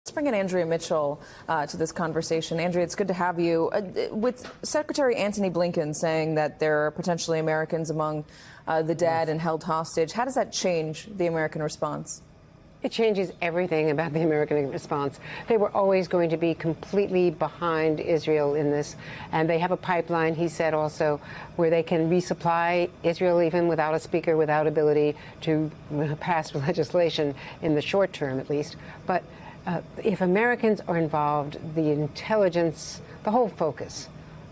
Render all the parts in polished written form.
Let's bring in Andrea Mitchell to this conversation. Andrea, it's good to have you. With Secretary Antony Blinken saying that there are potentially Americans among the dead and held hostage, how does that change the American response? It changes everything about the American response. They were always going to be completely behind Israel in this, and they have a pipeline, he said also, where they can resupply Israel even without a speaker, without ability to pass legislation in the short term, at least. But if Americans are involved, the intelligence, the whole focus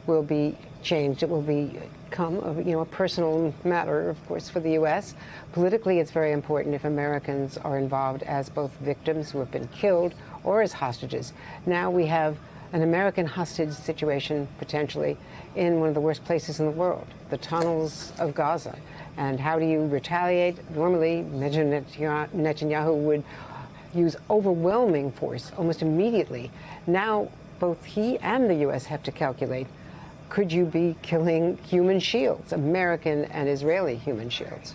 will be changed. It will become a personal matter, of course, for the U.S. Politically, it's very important if Americans are involved as both victims who have been killed or as hostages. Now we have an American hostage situation, potentially, in one of the worst places in the world, the tunnels of Gaza. And how do you retaliate? Normally, Netanyahu would use overwhelming force almost immediately. Now, both he and the U.S. have to calculate, could you be killing human shields, American and Israeli human shields?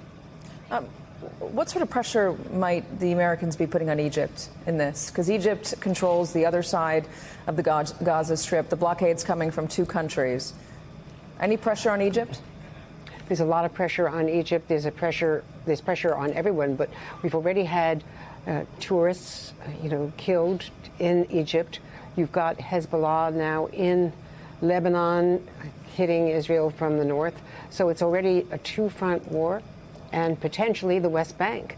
What sort of pressure might the Americans be putting on Egypt in this? Because Egypt controls the other side of the Gaza Strip. The blockade's coming from two countries. Any pressure on Egypt? There's a lot of pressure on Egypt. There's pressure on everyone, but we've already had tourists, killed in Egypt. You've got Hezbollah now in Lebanon hitting Israel from the north. So it's already a two-front war, and potentially the West Bank.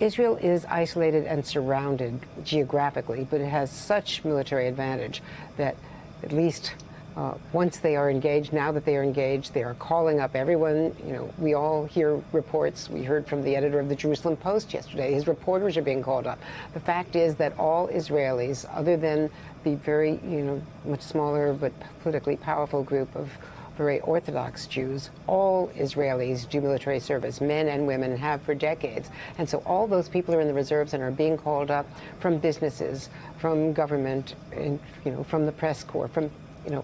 Israel is isolated and surrounded geographically, but it has such military advantage that at least once they are engaged, now that they are engaged, they are calling up everyone. We all hear reports. We heard from the editor of the Jerusalem Post yesterday. His reporters are being called up. The fact is that all Israelis, other than the very, much smaller but politically powerful group of very Orthodox Jews, all Israelis do military service, men and women have for decades. And so all those people are in the reserves and are being called up from businesses, from government, and, from the press corps, from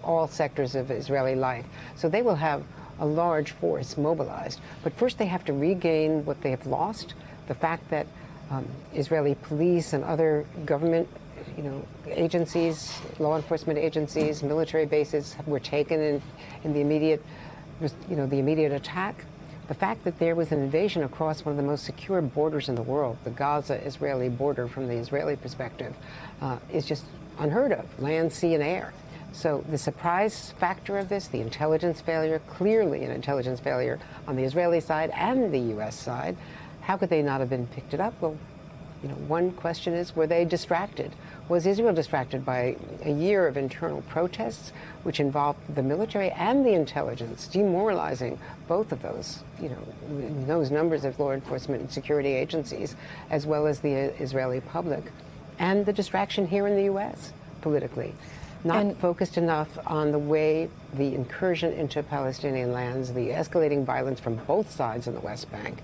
all sectors of Israeli life. So they will have a large force mobilized. But first they have to regain what they have lost. The fact that Israeli police and other government agencies, law enforcement agencies, military bases were taken in the immediate, the immediate attack. The fact that there was an invasion across one of the most secure borders in the world, the Gaza-Israeli border from the Israeli perspective, is just unheard of, land, sea, and air. So the surprise factor of this, the intelligence failure, clearly an intelligence failure on the Israeli side and the U.S. side. How could they not have been picked it up? Well, one question is, were they distracted? Was Israel distracted by a year of internal protests, which involved the military and the intelligence, demoralizing both of those, those numbers of law enforcement and security agencies, as well as the Israeli public, and the distraction here in the U.S. politically? Not focused enough on the way the incursion into Palestinian lands, the escalating violence from both sides in the West Bank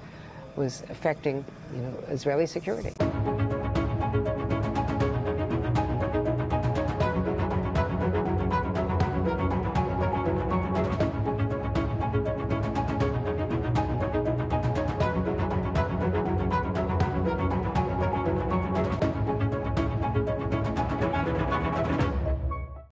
was affecting, Israeli security.